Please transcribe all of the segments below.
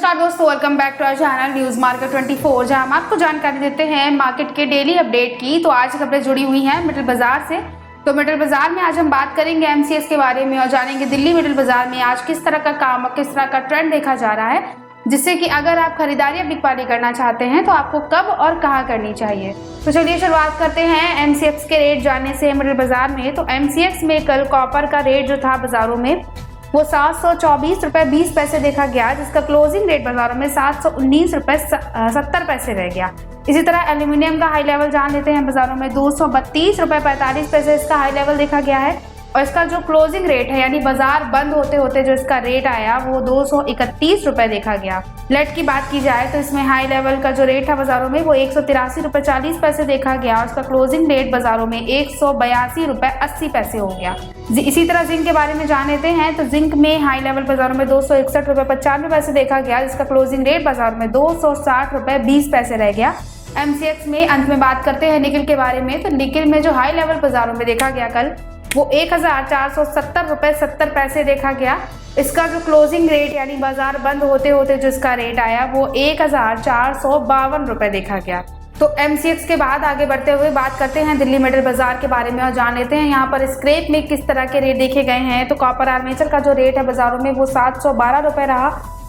नमस्कार दोस्तों, welcome back to our channel News Market 24, जहां हम आपको जानकारी देते हैं मार्केट के डेली अपडेट की। तो आज खबरें जुड़ी हुई हैं मिडल बाजार से। तो मिडल बाजार में आज हम बात करेंगे एमसीएक्स के बारे में और जानेंगे दिल्ली मिडल बाजार में आज किस तरह का काम और किस तरह का ट्रेंड देखा जा रहा है, जिससे कि अगर आप खरीदारी या बिकवाली करना चाहते हैं तो आपको कब और कहाँ करनी चाहिए। तो चलिए शुरुआत करते हैं एमसीएक्स के रेट जानने से मिडल बाजार में। तो एमसीएक्स में कल कॉपर का रेट जो था बाजारों में वो 724 रुपए 20 पैसे देखा गया, जिसका क्लोजिंग रेट बाजारों में 719 रुपए 70 पैसे रह गया। इसी तरह एल्यूमिनियम का हाई लेवल जान लेते हैं। बाजारों में 232 रुपए 45 पैसे इसका हाई लेवल देखा गया है और इसका जो क्लोजिंग रेट है यानी बाजार बंद होते होते जो इसका रेट आया वो 231 रुपए देखा गया। लेड की बात की जाए तो इसमें हाई लेवल का जो रेट था बाजारों में वो 183 रुपए 40 पैसे देखा गया और इसका क्लोजिंग रेट बाजारों में 182 रुपए 80 पैसे हो गया। इसी तरह जिंक के बारे में जान लेते हैं। तो जिंक में हाई लेवल बाजारों में 261 रुपए 95 पैसे देखा गया, जिसका क्लोजिंग रेट बाजार में 260 रुपए 20 पैसे रह गया। एमसीएक्स में अंत में बात करते हैं निकिल के बारे में। तो निकिल में जो हाई लेवल बाजारों में देखा गया कल वो 1470 रुपए 70 पैसे देखा गया। इसका जो क्लोजिंग रेट यानी बाजार बंद होते होते जो इसका रेट आया वो 1452 रुपए देखा गया। तो एमसीएक्स के बाद आगे बढ़ते हुए बात करते हैं दिल्ली मेटल बाजार के बारे में और जान लेते हैं यहाँ पर स्क्रैप में किस तरह के रेट देखे गए हैं। तो कॉपर आर्मेचर का जो रेट है बाजारों में वो 712 रुपए रहा।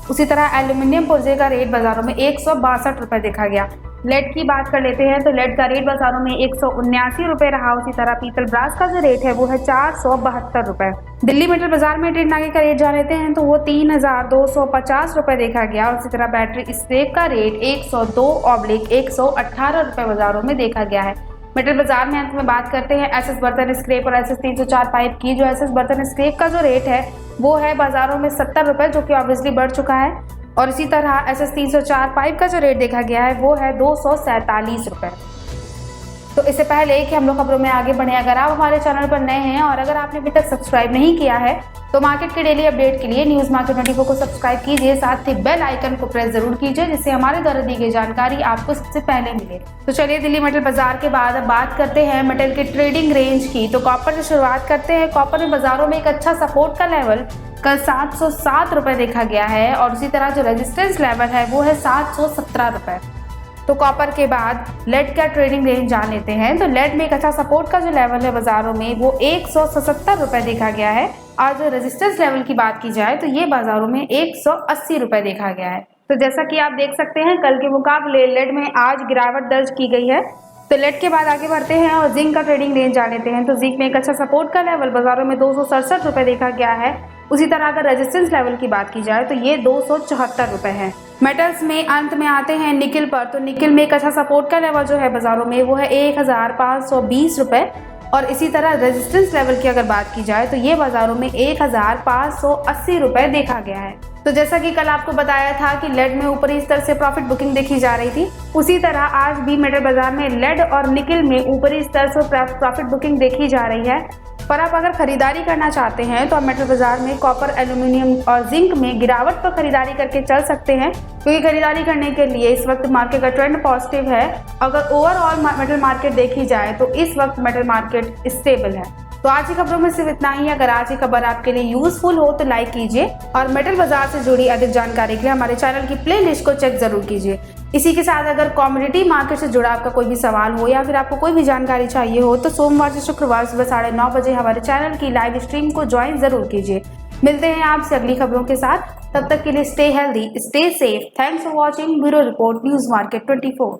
उसी तरह एल्यूमिनियम पुर्जे का रेट बाजारों में 162 रुपए देखा गया। लेड की बात कर लेते हैं। तो लेड का रेट बाजारों में 179 रुपए रहा। उसी तरह पीतल ब्रास का जो रेट है वो है 472 रुपए। दिल्ली मेटल बाजार में ट्रेड नागे का रेट जान लेते हैं। तो वो 3250 रुपए देखा गया। उसी तरह बैटरी स्क्रैप का रेट 102/118 रुपए बाजारों में देखा गया है। मेटल बाजार में अंत में बात करते हैं एसएस बर्तन स्क्रैप और एसएस 304 पाइप की। जो एसएस बर्तन स्क्रैप का जो रेट है वो है बाजारों में 70 रुपए, जो कि ऑब्वियसली बढ़ चुका है। और इसी तरह एसएस 304 पाइप का जो रेट देखा गया है वो है 247 रुपए। तो इससे पहले कि हम लोग खबरों में आगे बढ़े, अगर आप हमारे चैनल पर नए हैं और अगर आपने अभी तक सब्सक्राइब नहीं किया है तो मार्केट के डेली अपडेट के लिए न्यूज मार्केट 24 को सब्सक्राइब कीजिए, साथ ही बेल आइकन को प्रेस जरूर कीजिए, जिससे हमारे द्वारा दी गई जानकारी आपको सबसे पहले मिले। तो चलिए दिल्ली मेटल बाजार के बाद अब बात करते हैं मेटल के ट्रेडिंग रेंज की। तो कॉपर से शुरुआत करते हैं। कॉपर में बाजारों में एक अच्छा सपोर्ट का लेवल कल 707 रुपए देखा गया है और उसी तरह जो रेजिस्टेंस लेवल है वो है 717 रुपए। तो कॉपर के बाद लेड का ट्रेडिंग रेंज जान लेते हैं। तो लेड में एक अच्छा सपोर्ट का जो लेवल है बाजारों में वो 177 रुपए देखा गया है और जो रेजिस्टेंस लेवल की बात की जाए तो ये बाजारों में 180 रुपए देखा गया है। तो जैसा कि आप देख सकते हैं कल के मुकाबले लेड में आज गिरावट दर्ज की गई है। तो लेड के बाद आगे बढ़ते हैं और जिंक का ट्रेडिंग रेंज जान लेते हैं। तो जिंक में एक अच्छा सपोर्ट का लेवल बाजारों में 267 रुपए देखा गया है। उसी तरह अगर रेजिस्टेंस लेवल की बात की जाए तो ये 274 रुपए है। मेटल्स में अंत में आते हैं निकिल पर। तो निकिल में एक अच्छा सपोर्ट का लेवल जो है बाजारों में वो है 1520 रुपए और इसी तरह रेजिस्टेंस लेवल की अगर बात की जाए तो ये बाजारों में 1580 रुपए देखा गया है। तो जैसा कि कल आपको बताया था कि लेड में ऊपरी स्तर से प्रॉफिट बुकिंग देखी जा रही थी, उसी तरह आज भी मेटल बाजार में लेड और निकिल में ऊपरी स्तर से प्रॉफिट बुकिंग देखी जा रही है। पर आप अगर खरीदारी करना चाहते हैं तो आप मेटल बाजार में कॉपर, एल्यूमिनियम और जिंक में गिरावट पर खरीदारी करके चल सकते हैं, क्योंकि खरीदारी करने के लिए इस वक्त मार्केट का ट्रेंड पॉजिटिव है। अगर ओवरऑल मेटल मार्केट देखी जाए तो इस वक्त मेटल मार्केट स्टेबल है। तो आज की खबरों में सिर्फ इतना ही। अगर आज की खबर आपके लिए यूजफुल हो तो लाइक कीजिए और मेटल बाजार से जुड़ी अधिक जानकारी के लिए हमारे चैनल की प्लेलिस्ट को चेक जरूर कीजिए। इसी के साथ अगर कमोडिटी मार्केट से जुड़ा आपका कोई भी सवाल हो या फिर आपको कोई भी जानकारी चाहिए हो तो सोमवार से शुक्रवार सुबह 9:30 बजे हमारे चैनल की लाइव स्ट्रीम को ज्वाइन जरूर कीजिए। मिलते हैं आपसे अगली खबरों के साथ, तब तक के लिए stay healthy, stay safe. Thanks for watching. Bureau report news Market 24।